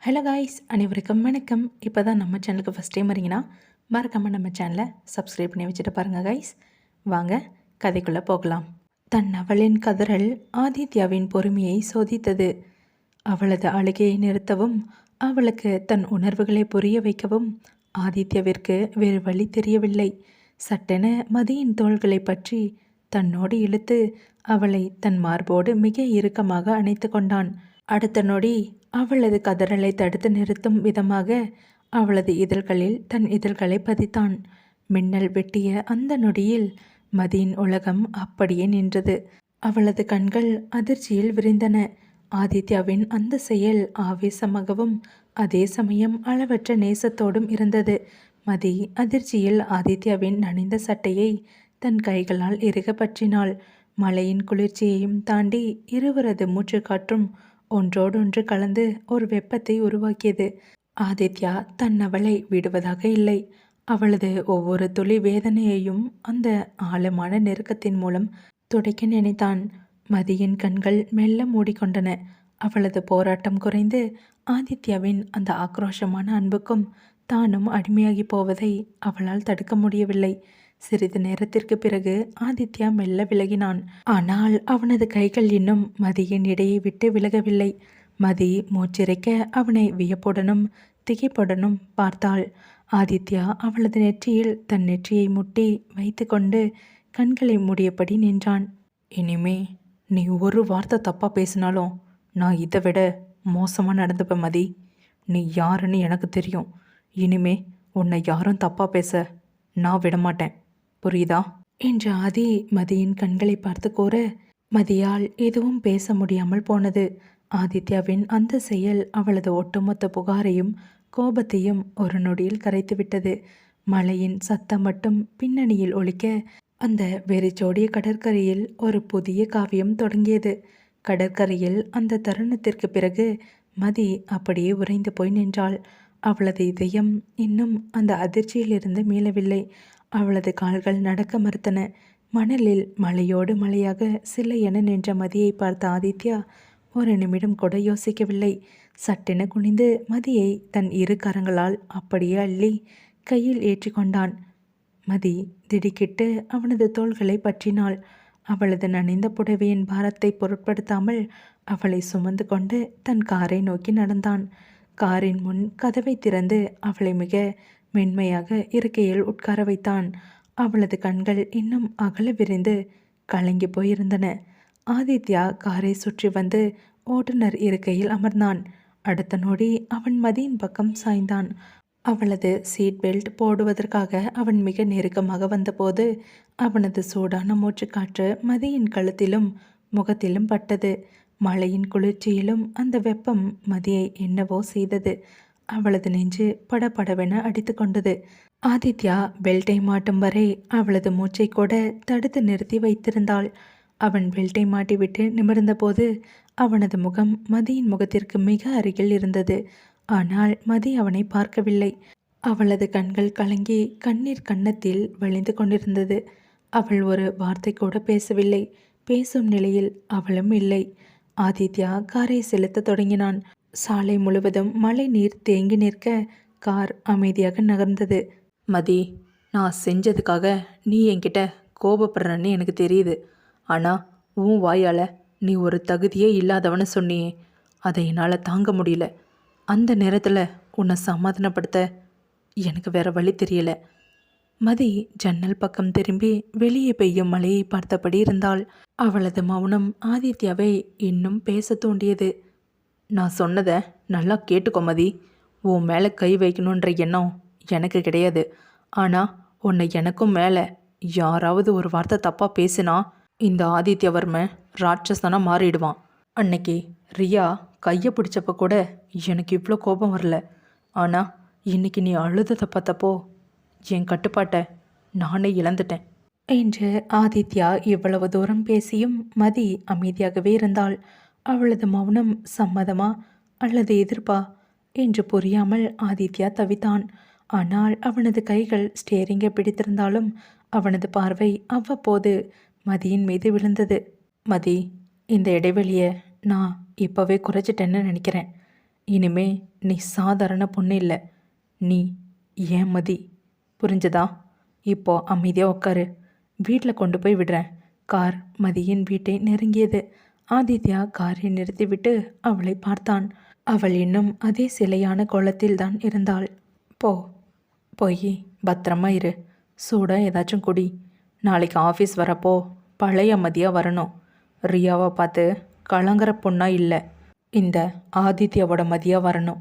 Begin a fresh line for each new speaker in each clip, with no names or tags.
Hello guys, அனைவருக்கும் வணக்கம். இப்போ தான் நம்ம சேனலுக்கு ஃபஸ்ட் டைம் வரீங்கன்னா மறக்காமல் நம்ம சேனலை சப்ஸ்கிரைப் பண்ணி வச்சுட்டு பாருங்கள் காய்ஸ். வாங்க கதைக்குள்ளே போகலாம். தன் அவளின் கதறல் ஆதித்யாவின் பொறுமையை சோதித்தது. அவளது அழுகையை நிறுத்தவும் அவளுக்கு தன் உணர்வுகளை புரிய வைக்கவும் ஆதித்யாவிற்கு வேறு வழி தெரியவில்லை. சட்டென மதியின் தோள்களை பற்றி தன்னோடு இழுத்து அவளை தன் மார்போடு மிக இறுக்கமாக அணைத்து கொண்டான். அடுத்த நொடி அவளது கதறலை தடுத்து நிறுத்தும் விதமாக அவளது இதழ்களில் தன் இதழ்களை பதித்தான். மின்னல் வெட்டிய அந்த நொடியில் மதியின் உலகம் அப்படியே நின்றது. அவளது கண்கள் அதிர்ச்சியில் விரிந்தன. ஆதித்யாவின் அந்த செயல் ஆவேசமாகவும் அதே சமயம் அளவற்ற நேசத்தோடும் இருந்தது. மதி அதிர்ச்சியில் ஆதித்யாவின் நனைந்த சட்டையை தன் கைகளால் இறுக பற்றினாள். மழையின் குளிர்ச்சியையும் தாண்டி இருவரது மூச்சு காற்றும் ஒன்றோடொன்று கலந்து ஒரு வெப்பத்தை உருவாக்கியது. ஆதித்யா தன் அவளை விடுவதாக இல்லை. அவளது ஒவ்வொரு துளி வேதனையையும் அந்த ஆழமான நெருக்கத்தின் மூலம் துடைக்க நினைத்தான். மதியின் கண்கள் மெல்ல மூடிக்கொண்டன. அவளது போராட்டம் குறைந்து ஆதித்யாவின் அந்த ஆக்ரோஷமான அன்புக்கும் தானும் அடிமையாகி போவதை அவளால் தடுக்க முடியவில்லை. சிறிது நேரத்திற்கு பிறகு ஆதித்யா மெல்ல விலகினான். ஆனால் அவனது கைகள் இன்னும் மதியின் இடையை விட்டு விலகவில்லை. மதி மூச்சிறைக்க அவனை வியப்புடனும் திகைப்புடனும் பார்த்தாள். ஆதித்யா அவளது நெற்றியில் தன் நெற்றியை முட்டி வைத்து கொண்டு கண்களை மூடியபடி நின்றான். இனிமே நீ ஒரு வார்த்தை தப்பா பேசினாலும் நான் இதை விட மோசமா நடந்துப்பேன் மதி. நீ யாருன்னு எனக்கு தெரியும். இனிமே உன்னை யாரும் தப்பா பேச நான் விடமாட்டேன், புரியுதா என்று ஆதி மதியின் கண்களை பார்த்து கூற மதியால் எதுவும் பேச முடியாமல் போனது. ஆதித்யாவின் அந்த செயல் அவளது ஒட்டுமொத்த புகாரையும் கோபத்தையும் ஒரு நொடியில் கரைத்துவிட்டது. மழையின் சத்தம் மட்டும் பின்னணியில் ஒலிக்க அந்த வெறிச்சோடிய கடற்கரையில் ஒரு புதிய காவியம் தொடங்கியது. கடற்கரையில் அந்த தருணத்திற்கு பிறகு மதி அப்படியே உறைந்து போய் நின்றாள். அவளது இதயம் இன்னும் அந்த அதிர்ச்சியிலிருந்து மீளவில்லை. அவளது கால்கள் நடக்க மறுத்தன. மணலில் மலையோடு மலையாக சிலையென நின்ற மதியை பார்த்த ஆதித்யா ஒரு நிமிடம் கூட யோசிக்கவில்லை. சட்டென குனிந்து மதியை தன் இரு கரங்களால் அப்படியே அள்ளி கையில் ஏற்றி கொண்டான். மதி திடுக்கிட்டு அவனது தோள்களை பற்றினாள். அவளது நனைந்த புடவையின் பாரத்தை பொருட்படுத்தாமல் அவளை சுமந்து கொண்டு தன் காரை நோக்கி நடந்தான். காரின் முன் கதவை திறந்து அவளை மிக மென்மையாக இருக்கையில் உட்கார வைத்தான். அவளது கண்கள் இன்னும் அகல விரிந்து கலங்கி போயிருந்தன. ஆதித்யா காரை சுற்றி வந்து ஓட்டுநர் இருக்கையில் அமர்ந்தான். அடுத்த நொடி அவன் மதியின் பக்கம் சாய்ந்தான். அவளது சீட் பெல்ட் போடுவதற்காக அவன் மிக நெருக்கமாக வந்தபோது அவனது சூடான மூச்சுக்காற்று மதியின் கழுத்திலும் முகத்திலும் பட்டது. மழையின் குளிர்ச்சியிலும் அந்த வெப்பம் மதியை என்னவோ செய்தது. அவளது நெஞ்சு படபடவென அடித்து கொண்டது. ஆதித்யா பெல்ட்டை மாட்டும் வரை அவளது மூச்சை கூட தடுத்து நிறுத்தி வைத்திருந்தாள். அவன் பெல்ட்டை மாட்டிவிட்டு நிமிர்ந்தபோது அவனது முகம் மதியின் முகத்திற்கு மிக அருகில் இருந்தது. ஆனால் மதி அவனை பார்க்கவில்லை. அவளது கண்கள் கலங்கி கண்ணீர் கன்னத்தில் வழிந்து கொண்டிருந்தது. அவள் ஒரு வார்த்தை கூட பேசவில்லை. பேசும் நிலையில் அவளும் இல்லை. ஆதித்யா காரை செலுத்த தொடங்கினான். சாலை முழுவதும் மழை நீர் தேங்கி நிற்க கார் அமைதியாக நகர்ந்தது. மதி, நான் செஞ்சதுக்காக நீ என்கிட்ட கோபப்படுறன்னு எனக்கு தெரியுது. ஆனால் உன் வாயால் நீ ஒரு தகுதியே இல்லாதவன்னு சொன்னியே, அதை என்னால் தாங்க முடியல. அந்த நேரத்தில் உன்னை சமாதானப்படுத்த எனக்கு வேற வழி தெரியல. மதி ஜன்னல் பக்கம் திரும்பி வெளியே பெய்யும் மழையை பார்த்தபடி இருந்தாள். அவளது மௌனம் ஆதித்யாவை இன்னும் பேச தூண்டியது. நான் சொன்னதை நல்லா கேட்டுக்கோ மதி. உன் மேலே கை வைக்கணுன்ற எண்ணம் எனக்கு கிடையாது. ஆனால் உன்னை எனக்கும் மேலே யாராவது ஒரு வார்த்தை தப்பாக பேசினா இந்த ஆதித்யவர்மன் ராட்சசனாக மாறிடுவான். அன்னைக்கு ரியா கையை பிடிச்சப்ப கூட எனக்கு இவ்வளோ கோபம் வரல. ஆனால் இன்னைக்கு நீ அழுததை பார்த்தப்போ என் கட்டுப்பாட்டை நானே இழந்துட்டேன் என்று ஆதித்யா இவ்வளவு தூரம் பேசியும் மதி அமைதியாகவே இருந்தாள். அவளது மௌனம் சம்மதமா அல்லது எதிர்ப்பா என்று புரியாமல் ஆதித்யா தவித்தான். ஆனால் அவனது கைகள் ஸ்டேரிங்கை பிடித்திருந்தாலும் அவனது பார்வை அவ்வப்போது மதியின் மீது விழுந்தது. மதி, இந்த இடைவெளியை நான் இப்போவே குறைச்சிட்டேன்னு நினைக்கிறேன். இனிமே நீ சாதாரண பொண்ணு இல்லை, நீ ஏன் மதி, புரிஞ்சதா? இப்போ அமைதியாக உட்காரு, வீட்டில் கொண்டு போய் விடுறேன். கார் மதியின் வீட்டை நெருங்கியது. ஆதித்யா காரை நிறுத்திவிட்டு அவளை பார்த்தான். அவள் இன்னும் அதே சிலையான கோலத்தில் தான் இருந்தாள். போ, போய் பத்திரமா இரு, சூடாக ஏதாச்சும் குடி. நாளைக்கு ஆஃபீஸ் வரப்போ பழைய மதியாக வரணும். ரியாவை பார்த்து கலங்குற பொண்ணா இல்லை, இந்த ஆதித்யாவோட மதியாக வரணும்.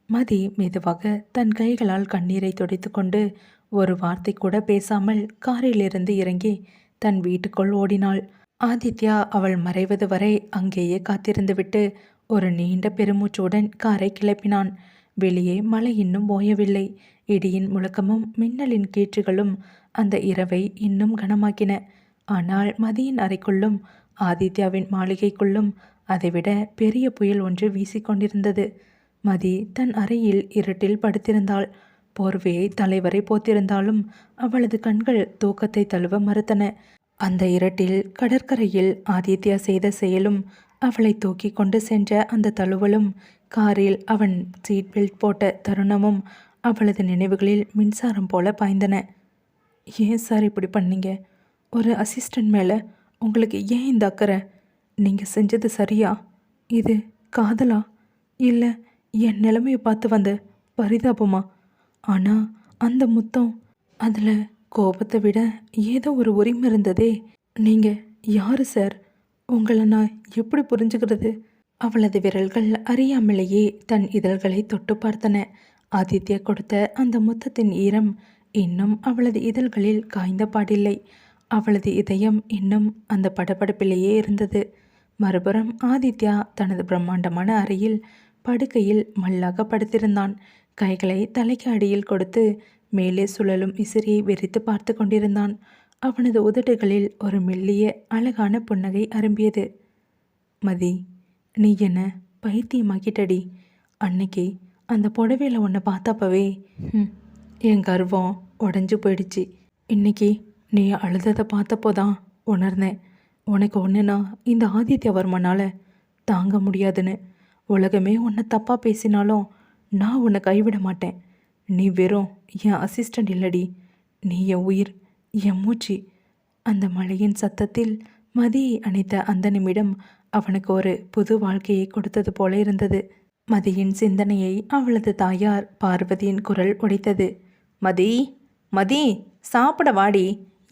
மதி மெதுவாக தன் கைகளால் கண்ணீரை துடைத்து கொண்டு ஒரு வார்த்தை கூட பேசாமல் காரிலிருந்து இறங்கி தன் வீட்டுக்குள் ஓடினாள். ஆதித்யா அவள் மறைவது வரை அங்கேயே காத்திருந்துவிட்டு ஒரு நீண்ட பெருமூச்சுடன் காரை கிளப்பினான். வெளியே மழை இன்னும் ஓயவில்லை. இடியின் முழக்கமும் மின்னலின் கீற்றுகளும் அந்த இரவை இன்னும் கனமாக்கின. ஆனால் மதியின் அறைக்குள்ளும் ஆதித்யாவின் மாளிகைக்குள்ளும் அதைவிட பெரிய புயல் ஒன்று வீசிக்கொண்டிருந்தது. மதி தன் அறையில் இருட்டில் படுத்திருந்தாள். போர்வையை தலைவரை போத்திருந்தாலும் அவளது கண்கள் தூக்கத்தை தழுவ மறுத்தன. அந்த இருட்டில் கடற்கரையில் ஆதித்யா செய்த செயலும், அவளை தூக்கி கொண்டு சென்ற அந்த தழுவலும், காரில் அவன் சீட் பெல்ட் போட்ட தருணமும் அவளது நினைவுகளில் மின்சாரம் போல பாய்ந்தன. ஏன் சார் இப்படி பண்ணீங்க? ஒரு அசிஸ்டன்ட் மேலே உங்களுக்கு ஏன் இந்த அக்கறை? நீங்கள் செஞ்சது சரியா? இது காதலா, இல்லை என் நிலைமையை பார்த்து வந்த பரிதாபமா? ஆனால் அந்த முத்தம், அதில் கோபத்தை விட ஏதோ ஒரு உரிமை இருந்ததே. நீங்கள் யார் சார்? உங்களை நான் எப்படி புரிஞ்சுக்கிறது? அவளது விரல்கள் அறியாமலேயே தன் இதழ்களை தொட்டு பார்த்தன. ஆதித்யா கொடுத்த அந்த முத்தத்தின் ஈரம் இன்னும் அவளது இதழ்களில் காய்ந்த பாடில்லை. அவளது இதயம் இன்னும் அந்த படபடப்பிலேயே இருந்தது. மறுபுறம் ஆதித்யா தனது பிரம்மாண்டமான அறையில் படுக்கையில் மல்லாக படுத்திருந்தான். கைகளை தலைக்கு அடியில் கொடுத்து மேலே சுழலும் விசிறியை வெறித்து பார்த்து கொண்டிருந்தான். அவனது உதடுகளில் ஒரு மெல்லிய அழகான புன்னகை அரும்பியது. மதி, நீ என்ன பைத்தியமாக்கிட்டடி. அன்னைக்கு அந்த புடவையில் உன்னை பார்த்தப்பவே என் கர்வம் உடஞ்சி போயிடுச்சு. இன்னைக்கு நீ அழுததை பார்த்தப்போ தான் உணர்ந்தேன், உனக்கு ஒன்றுனா இந்த ஆதித்யவர்மனால் தாங்க முடியாதுன்னு. உலகமே உன்னை தப்பாக பேசினாலும் நான் உன்னை கைவிட மாட்டேன். நீ வெறும் என் அசிஸ்டண்ட் இல்லடி, நீ என் உயிர், என் மூச்சு. அந்த மழையின் சத்தத்தில் மதியை அணைத்த அந்த நிமிடம் அவனுக்கு ஒரு புது வாழ்க்கையை கொடுத்தது போல இருந்தது. மதியின் சிந்தனையை அவளது தாயார் பார்வதியின் குரல் உடைத்தது. மதி, மதி, சாப்பிட வாடி,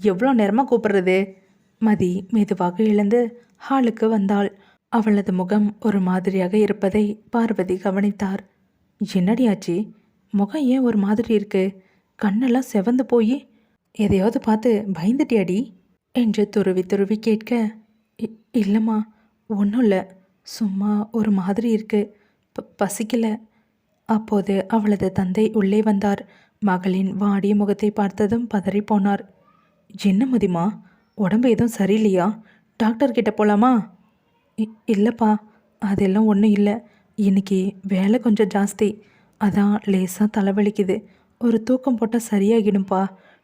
எவ்வளோ நேரமாக கூப்பிடுறது? மதி மெதுவாக எழுந்து ஹாலுக்கு வந்தாள். அவளது முகம் ஒரு மாதிரியாக இருப்பதை பார்வதி கவனித்தார். என்னடியாச்சு, முகம் ஏன் ஒரு மாதிரி இருக்கு? கண்ணெல்லாம் செவந்து போய் எதையாவது பார்த்து பயந்துட்டியாடி என்று துருவி துருவி கேட்க, இல்லைம்மா, ஒன்றும் இல்லை, சும்மா ஒரு மாதிரி இருக்கு, பசிக்கல. அப்போது அவளது தந்தை உள்ளே வந்தார். மகளின் வாடிய முகத்தை பார்த்ததும் பதறி போனார். என்ன மதிமா, உடம்பு எதுவும் சரியில்லையா? டாக்டர்கிட்ட போகலாமா? இல்லைப்பா, அதெல்லாம் ஒன்றும் இல்லை. இன்னைக்கு வேலை கொஞ்சம் ஜாஸ்தி, அதான் லேசாக தலைவலிக்குது. ஒரு தூக்கம் போட்டால் சரியாகிடும்பா,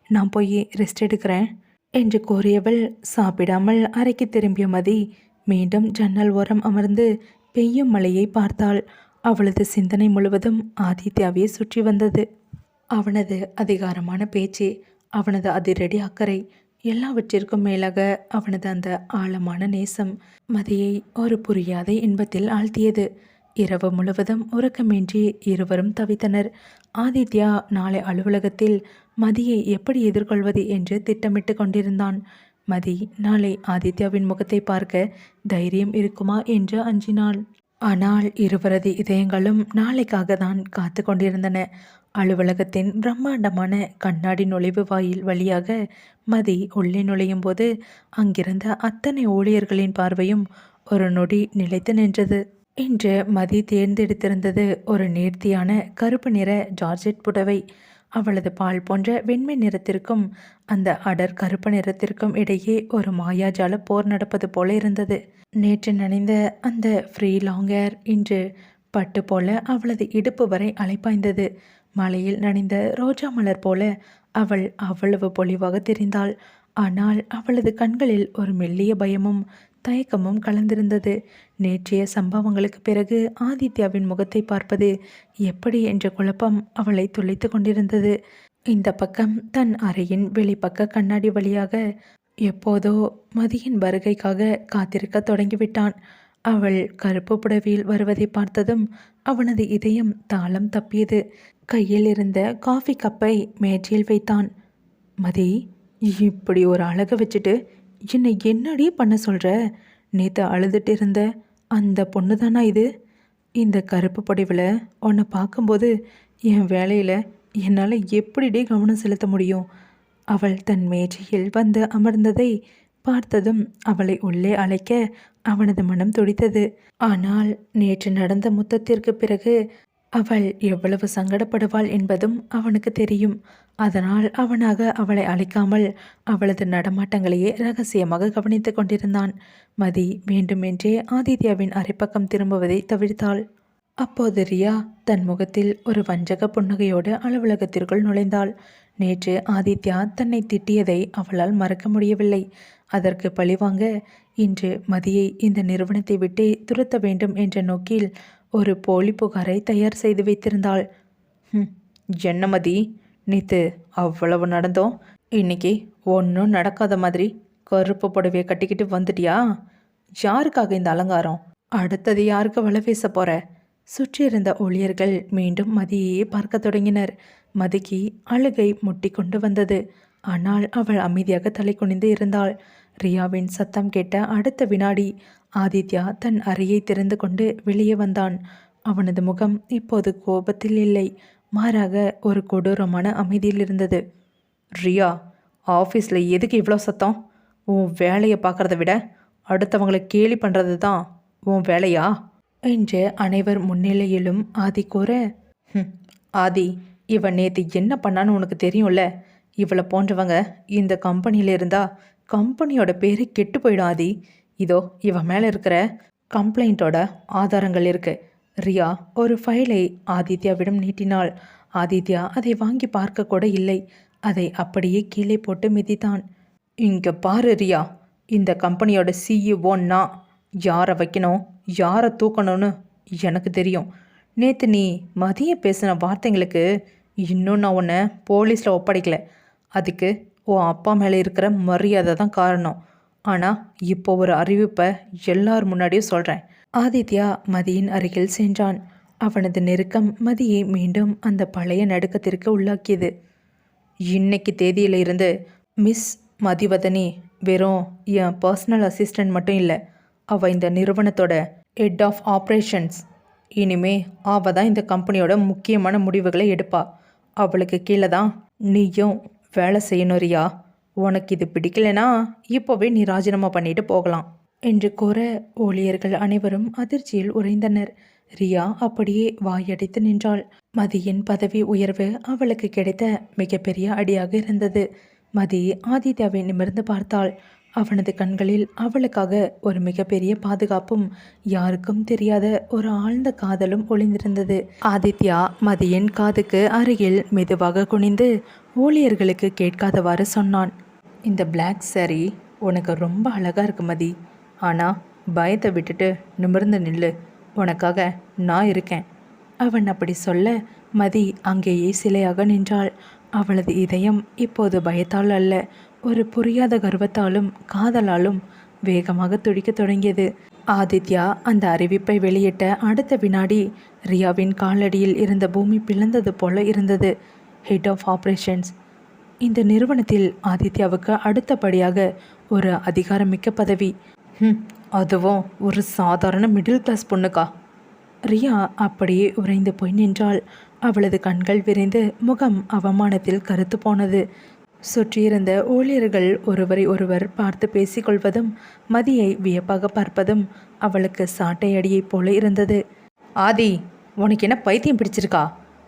நான் போய் ரெஸ்ட் எடுக்கிறேன் என்று கூறியவள் சாப்பிடாமல் அறைக்கு திரும்பிய மதி மீண்டும் ஜன்னல் ஓரம் அமர்ந்து பெய்யும் மழையை பார்த்தாள். அவளது சிந்தனை முழுவதும் ஆதித்யாவே சுற்றி வந்தது. அவனது அதிகாரமான பேச்சு, அவனது அதிரடி அக்கறை, எல்லாவற்றிற்கும் மேலாக அவனது அந்த ஆழமான நேசம் மதியை ஒரு புரியாத இன்பத்தில் ஆழ்த்தியது. இரவு முழுவதும் உறக்கமின்றி இருவரும் தவித்தனர். ஆதித்யா நாளை அலுவலகத்தில் மதியை எப்படி எதிர்கொள்வது என்று திட்டமிட்டு கொண்டிருந்தான். மதி நாளை ஆதித்யாவின் முகத்தை பார்க்க தைரியம் இருக்குமா என்று அஞ்சினாள். ஆனால் இருவரது இதயங்களும் நாளைக்காக தான் காத்து கொண்டிருந்தன. அலுவலகத்தின் பிரம்மாண்டமான கண்ணாடி நுழைவு வாயில் வழியாக மதி உள்ளே நுழையும் போது அங்கிருந்த அத்தனை ஊழியர்களின் பார்வையும் ஒரு நொடி நிலைத்து நின்றது. இன்று மதி தேர்ந்தெடுத்திருந்தது ஒரு நேர்த்தியான கருப்பு நிற ஜார்ஜெட் புடவை. அவளது பால் போன்ற வெண்மை நிறத்திற்கும் அந்த அடர் கருப்பு நிறத்திற்கும் இடையே ஒரு மாயாஜால போர் நடப்பது போல இருந்தது. நேற்று நனைந்த அந்த ஃப்ரீ லாங்கர் இன்று பட்டு போல அவளது இடுப்பு வரை அலைப்பாய்ந்தது. மலையில் நனைந்த ரோஜா மலர் போல அவள் அவ்வளவு பொலிவாக தெரிந்தாள். ஆனால் அவளது கண்களில் ஒரு மெல்லிய பயமும் தயக்கமும் கலந்திருந்தது. நேற்றைய சம்பவங்களுக்கு பிறகு ஆதித்யாவின் முகத்தை பார்ப்பது எப்படி என்ற குழப்பம் அவளை துளைத்து கொண்டிருந்தது. இந்த பக்கம் தன் அறையின் வெளிப்பக்க கண்ணாடி வழியாக எப்போதோ மதியின் வருகைக்காக காத்திருக்க தொடங்கிவிட்டான். அவள் கருப்பு புடவையில் வருவதை பார்த்ததும் அவனது இதயம் தாளம் தப்பியது. கையில் இருந்த காஃபி கப்பை மேஜையில் வைத்தான். மதி, இப்படி ஒரு அழகை வச்சுட்டு என்னை என்னடி பண்ண சொல்கிற? நேற்று அழுதுட்டு இருந்த அந்த பொண்ணு தானா இது? இந்த கருப்பு புடவையில் உன்னை பார்க்கும்போது என் வேலையில் என்னால் எப்படிடே கவனம் செலுத்த முடியும்? அவள் தன் மேஜையில் வந்து அமர்ந்ததை பார்த்ததும் அவளை உள்ளே அழைக்க அவனது மனம் துடித்தது. ஆனால் நேற்று நடந்த முத்தத்திற்கு பிறகு அவள் எவ்வளவு சங்கடப்படுவாள் என்பதும் அவனுக்கு தெரியும். அதனால் அவனாக அவளை அழைக்காமல் அவளது நடமாட்டங்களையே ரகசியமாக கவனித்து கொண்டிருந்தான். மதி வேண்டுமென்றே ஆதித்யாவின் அரைப்பக்கம் திரும்புவதை தவிர்த்தாள். அப்போது ரியா தன் முகத்தில் ஒரு வஞ்சக புன்னகையோடு அலுவலகத்திற்குள் நுழைந்தாள். நேற்று ஆதித்யா தன்னை திட்டியதை அவளால் மறக்க முடியவில்லை. அதற்கு பழிவாங்க இன்று மதியை இந்த நிறுவனத்தை விட்டே துரத்த வேண்டும் என்ற நோக்கில் ஒரு போலி புகாரை தயார் செய்து வைத்திருந்தாள். என்ன மதி, நேற்று அவ்வளவு நடந்தோம், இன்னைக்கு ஒன்றும் நடக்காத மாதிரி கருப்பு புடவையை கட்டிக்கிட்டு வந்துட்டியா? யாருக்காக இந்த அலங்காரம்? அடுத்தது யாருக்கு வலை வீச போற? சுற்றியிருந்த ஊழியர்கள் மீண்டும் மதியையே பார்க்க தொடங்கினர். மதிக்கு அழுகை முட்டி கொண்டு வந்தது. ஆனால் அவள் அமைதியாக தலை குனிந்து இருந்தாள். ரியாவின் சத்தம் கேட்ட அடுத்த வினாடி ஆதித்யா தன் அறையை திறந்து கொண்டு வெளியே வந்தான். அவனது முகம் இப்போது கோபத்தில் இல்லை, மாறாக ஒரு கொடூரமான அமைதியில் இருந்தது. ரியா, ஆஃபீஸில் எதுக்கு இவ்வளோ சத்தம்? உன் வேலையை பார்க்குறத விட அடுத்தவங்களை கேலி பண்ணுறது தான் உன் வேலையா என்று அனைவர் முன்னிலையிலும் ஆதி கூற, ஆதி, இவன் நேற்று என்ன பண்ணான்னு உனக்கு தெரியும்ல. இவளை போன்றவங்க இந்த கம்பெனியில் இருந்தா கம்பெனியோட பேரு கெட்டு போயிடும் ஆதி. இதோ இவன் மேலே இருக்கிற கம்ப்ளைண்ட்டோட ஆதாரங்கள் இருக்கு. ரியா ஒரு ஃபைலை ஆதித்யாவிடம் நீட்டினாள். ஆதித்யா அதை வாங்கி பார்க்க கூட இல்லை. அதை அப்படியே கீழே போட்டு மிதித்தான். இங்கே பாரு ரியா, இந்த கம்பெனியோட சிஇஓ நான். யாரை வைக்கணும் யாரை தூக்கணும்னு எனக்கு தெரியும். நேற்று நீ மதிய பேசின வார்த்தைங்களுக்கு இன்னும் நான் உன்னை போலீஸில் ஒப்படைக்கல. அதுக்கு உன் அப்பா மேலே இருக்கிற மரியாதை தான் காரணம். ஆனால் இப்போ ஒரு அறிவிப்பை எல்லார் முன்னாடியும் சொல்கிறேன். ஆதித்யா மதியின் அருகில் சென்றான். அவனது நெருக்கம் மதியை மீண்டும் அந்த பழைய நடுக்கத்திற்கு உள்ளாக்கியது. இன்னைக்கு தேதியில் இருந்து மிஸ் மதிவதனி வெறும் என் பர்சனல் அசிஸ்டண்ட் மட்டும் இல்லை, அவள் இந்த நிறுவனத்தோட ஹெட் ஆஃப் ஆப்ரேஷன்ஸ். இனிமே அவள் தான் இந்த கம்பெனியோட முக்கியமான முடிவுகளை எடுப்பா. அவளுக்கு கீழே தான் நீயும் வேலை செய்யணும் ரியா. உனக்கு இது பிடிக்கலைன்னா இப்போவே நீ ராஜினாமா பண்ணிட்டு போகலாம் என்று கூற ஊழியர்கள் அனைவரும் அதிர்ச்சியில் உறைந்தனர். ரியா அப்படியே வாயடைத்து நின்றாள். மதியின் பதவி உயர்வு அவளுக்கு கிடைத்த மிகப்பெரிய அடியாக இருந்தது. மதி ஆதித்யாவை நிமிர்ந்து பார்த்தாள். அவனது கண்களில் அவளுக்காக ஒரு மிகப்பெரிய பாதுகாப்பும் யாருக்கும் தெரியாத ஒரு ஆழ்ந்த காதலும் ஒளிந்திருந்தது. ஆதித்யா மதியின் காதுக்கு அருகில் மெதுவாக குனிந்து ஊழியர்களுக்கு கேட்காதவாறு சொன்னான். இந்த பிளாக் சாரி உனக்கு ரொம்ப அழகாக இருக்கு மதி. ஆனால் பயத்தை விட்டுட்டு நிமிர்ந்து நில்லு, உனக்காக நான் இருக்கேன். அவன் அப்படி சொல்ல மதி அங்கேயே சிலையாக நின்றாள். அவளது இதயம் இப்போது பயத்தால் அல்ல, ஒரு புரியாத கர்வத்தாலும் காதலாலும் வேகமாக துடிக்க தொடங்கியது. ஆதித்யா அந்த அறிவிப்பை வெளியிட்ட அடுத்த வினாடி ரியாவின் காலடியில் இருந்த பூமி பிளந்தது போல இருந்தது. Head of operations. இந்த நிறுவனத்தில் ஆதித்யாவுக்கு அடுத்தபடியாக ஒரு அதிகாரமிக்க பதவி. அதுவும் ஒரு சாதாரண மிடில் கிளாஸ் பொண்ணுக்கா? ரியா அப்படியே உறைந்து போய் நின்றாள். அவளது கண்கள் விரைந்து முகம் அவமானத்தில் கருத்து போனது. சுற்றியிருந்த ஊழியர்கள் ஒருவரை ஒருவர் பார்த்து பேசிக்கொள்வதும் மதியை வியப்பாக பார்ப்பதும் அவளுக்கு சாட்டை அடியைப் போல இருந்தது. ஆதி, உனக்கு என்ன பைத்தியம் பிடிச்சிருக்கா?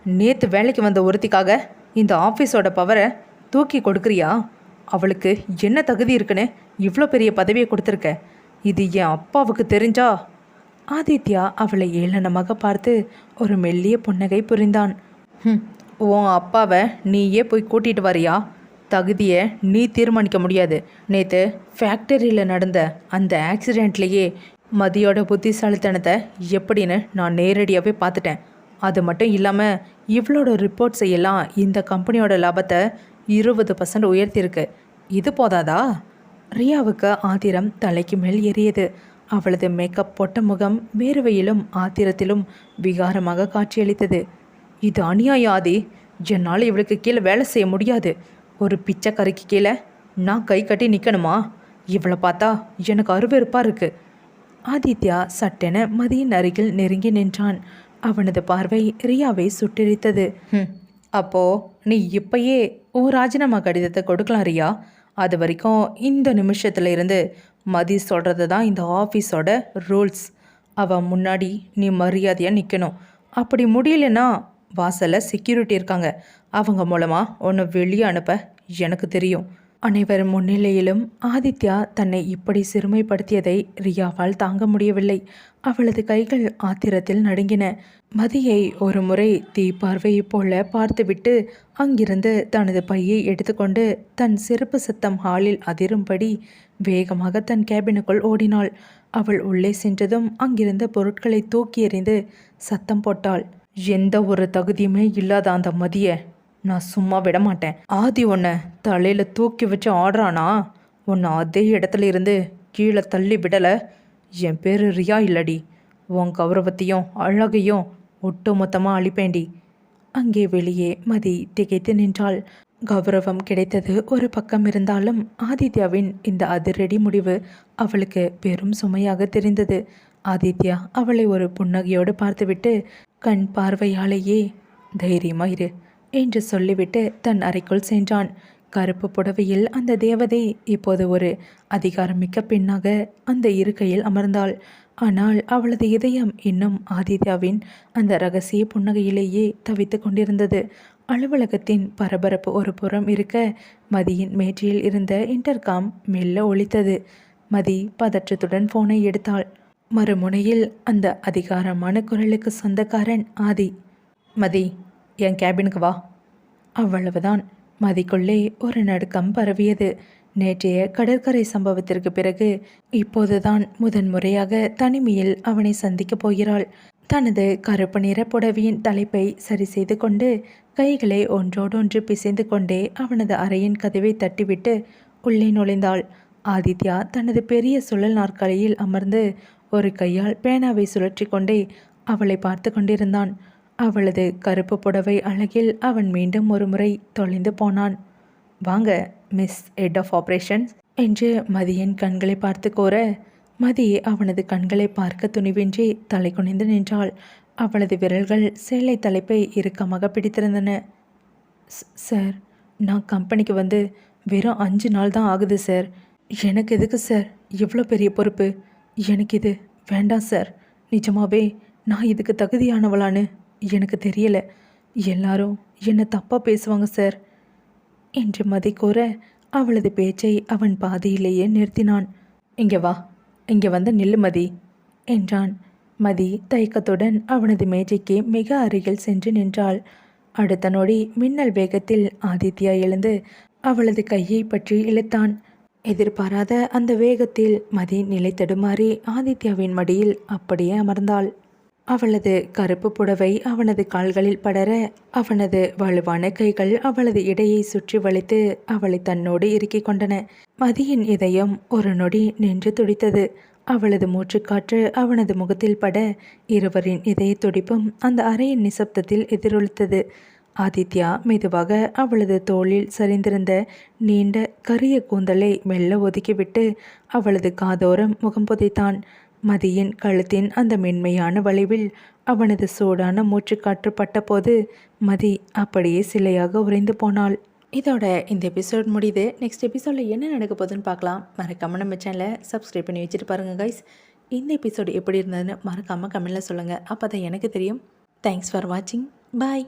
நேற்று வேலைக்கு வந்த ஒருத்திக்காக இந்த ஆஃபீஸோட பவரை தூக்கி கொடுக்குறியா? அவளுக்கு என்ன தகுதி இருக்குன்னு இவ்வளோ பெரிய பதவியை கொடுத்துருக்க? இது என் அப்பாவுக்கு தெரிஞ்சா? ஆதித்யா அவளை ஏளனமாக பார்த்து ஒரு மெல்லிய புன்னகை புரிந்தான். உன் அப்பாவை நீயே போய் கூட்டிகிட்டு வரியா? தகுதியை நீ தீர்மானிக்க முடியாது. நேற்று ஃபேக்டரியில் நடந்த அந்த ஆக்சிடெண்ட்லேயே மதியோட புத்திசாலித்தனத்தை எப்படின்னு நான் நேரடியாகவே பார்த்துட்டேன். அது மட்டும் இல்லாமல் இவளோட ரிப்போர்ட்ஸை எல்லாம் இந்த கம்பெனியோட லாபத்தை 20% உயர்த்தியிருக்கு. இது போதாதா? ரியாவுக்கு ஆத்திரம் தலைக்கு மேல் ஏறியது. அவளது மேக்கப் போட்ட முகம் வேர்வையிலும் ஆத்திரத்திலும் விகாரமாக காட்சியளித்தது. இது அநியாயம் ஆதி. என்னால் இவளுக்கு கீழே வேலை செய்ய முடியாது. ஒரு பிச்சைக்காரிக்கு கீழே நான் கை கட்டி நிற்கணுமா? இவளை பார்த்தா எனக்கு அருவெறுப்பாக இருக்குது. ஆதித்யா சட்டென மதியின் அருகில் நெருங்கி நின்றான். அவனது பார்வை ரியாவை சுட்டெரித்தது. அப்போ நீ இப்பயே உன் ராஜினாமா கடிதத்தை கொடுக்கலாம் ரியா. அது வரைக்கும் இந்த நிமிஷத்துல இருந்து மதி சொல்கிறது தான் இந்த ஆஃபீஸோட ரூல்ஸ். அவன் முன்னாடி நீ மரியாதையாக நிற்கணும். அப்படி முடியலன்னா வாசலில் செக்யூரிட்டி இருக்காங்க. அவங்க மூலமாக உன்னை வெளியே அனுப்ப எனக்கு தெரியும். அனைவர் முன்னிலையிலும் ஆதித்யா தன்னை இப்படி சிறுமைப்படுத்தியதை ரியாவால் தாங்க முடியவில்லை. அவளது கைகள் ஆத்திரத்தில் நடுங்கின. மதியை ஒரு முறை தீப்பார்வையை போல பார்த்துவிட்டு அங்கிருந்து தனது பையை எடுத்துக்கொண்டு தன் சிறப்பு சத்தம் ஹாலில் அதிரும்படி வேகமாக தன் கேபினுக்குள் ஓடினாள். அவள் உள்ளே சென்றதும் அங்கிருந்த பொருட்களை தூக்கி எறிந்து சத்தம் போட்டாள். எந்த ஒரு தகுதியுமே இல்லாத அந்த மதியை நான் சும்மா விட மாட்டேன். ஆதி உன்னை தலையில் தூக்கி வச்சு ஆடுறானா? உன்னை அதே இடத்துல இருந்து கீழே தள்ளி விடலை. என் பேர் ரியா இல்லடி. உன் கௌரவத்தையும் அழகையும் ஒட்டு மொத்தமாக அழிப்பேண்டி. அங்கே வெளியே மதி திகைத்து நின்றாள். கௌரவம் கிடைத்தது ஒரு பக்கம் இருந்தாலும் ஆதித்யாவின் இந்த அதிரடி முடிவு அவளுக்கு பெரும் சுமையாக தெரிந்தது. ஆதித்யா அவளை ஒரு புன்னகையோடு பார்த்துவிட்டு கண் பார்வையாலேயே தைரியமாயிரு என்று சொல்லிவிட்டு தன் அறைக்குள் சென்றான். கருப்பு புடவையில் அந்த தேவதை இப்போது ஒரு அதிகாரமிக்க பெண்ணாக அந்த இருக்கையில் அமர்ந்தாள். ஆனால் அவளது இதயம் இன்னும் ஆதித்யாவின் அந்த இரகசிய புன்னகையிலேயே தவித்து கொண்டிருந்தது. அலுவலகத்தின் பரபரப்பு ஒரு புறம் இருக்க மதியின் மேஜையில் இருந்த இன்டர்காம் மெல்ல ஒலித்தது. மதி பதற்றத்துடன் போனை எடுத்தாள். மறுமுனையில் அந்த அதிகாரமான குரலுக்கு சொந்தக்காரன் ஆதி. மதி, என் கேபினுக்கு வா. அவ்வளவுதான். மதிக்குள்ளே ஒரு நடுக்கம் பரவியது. நேற்றைய கடற்கரை சம்பவத்திற்கு பிறகு இப்போதுதான் முதன்முறையாக தனிமையில் அவனை சந்திக்கப் போகிறாள். தனது கருப்பு நிற புடவையின் தலைப்பை சரி செய்து கொண்டு கைகளை ஒன்றோடொன்று பிசைந்து கொண்டே அவனது அறையின் கதவை தட்டிவிட்டு உள்ளே நுழைந்தாள். ஆதித்யா தனது பெரிய சுழல் நாற்காலியில் அமர்ந்து ஒரு கையால் பேனாவை சுழற்றி கொண்டே அவளை பார்த்து கொண்டிருந்தான். அவளது கருப்பு புடவை அழகில் அவன் மீண்டும் ஒரு முறை தொலைந்து போனான். வாங்க மிஸ் ஹெட் ஆஃப் ஆப்ரேஷன்ஸ் என்று மதியின் கண்களை பார்த்து கோர மதி அவனது கண்களை பார்க்க துணிவின்றி தலை குனிந்து நின்றாள். அவளது விரல்கள் சேலை தலைப்பை இறுக்கமாக பிடித்திருந்தன. சார், நான் கம்பெனிக்கு வந்து வெறும் 5 நாள் தான் ஆகுது சார். எனக்கு எதுக்கு சார் இவ்வளோ பெரிய பொறுப்பு? எனக்கு இது வேண்டாம் சார். நிஜமாவே நான் இதுக்கு தகுதியானவளான்னு எனக்கு தெரியலை. எல்லாரும் என்னை தப்பாக பேசுவாங்க சார் என்று மதி கூற அவளது பேச்சை அவன் பாதியிலேயே நிறுத்தினான். இங்கே வா, இங்கே வந்து நில்லு மதி என்றான். மதி தயக்கத்துடன் அவனது மேஜைக்கு மிக அருகில் சென்று நின்றாள். அடுத்த நொடி மின்னல் வேகத்தில் ஆதித்யா எழுந்து அவளது கையை பற்றி இழுத்தான். எதிர்பாராத அந்த வேகத்தில் மதி நிலை தடுமாறி ஆதித்யாவின் மடியில் அப்படியே அமர்ந்தாள். அவளது கருப்பு புடவை அவனது கால்களில் படர அவனது வலுவான கைகள் அவளது இடையை சுற்றி வளைத்து அவளை தன்னோடு இறுக்கிக் கொண்டன. மதியின் இதயம் ஒரு நொடி நின்று துடித்தது. அவளது மூச்சுக்காற்று அவனது முகத்தில் பட இருவரின் இதய துடிப்பும் அந்த அறையின் நிசப்தத்தில் எதிரொலித்தது. ஆதித்யா மெதுவாக அவளது தோளில் சரிந்திருந்த நீண்ட கரிய கூந்தலை மெல்ல ஒதுக்கிவிட்டு அவளது காதோரம் முகம் புதைத்தான். மதியின் கழுத்தின் அந்த மென்மையான வளைவில் அவனது சூடான மூச்சுக்காற்று பட்டபோது மதி அப்படியே சிலையாக உறைந்து போனாள். இதோட இந்த எபிசோட் முடியுது. நெக்ஸ்ட் எபிசோடில் என்ன நடக்க போகுதுன்னு பார்க்கலாம். மறக்காமல் நம்ம சேனலை சப்ஸ்கிரைப் பண்ணி வச்சுட்டு பாருங்கள் கைஸ். இந்த எபிசோடு எப்படி இருந்ததுன்னு மறக்காமல் கமெண்ட்டில் சொல்லுங்கள். அப்போ தான் எனக்கு தெரியும். தேங்க்ஸ் ஃபார் வாட்சிங். பாய்.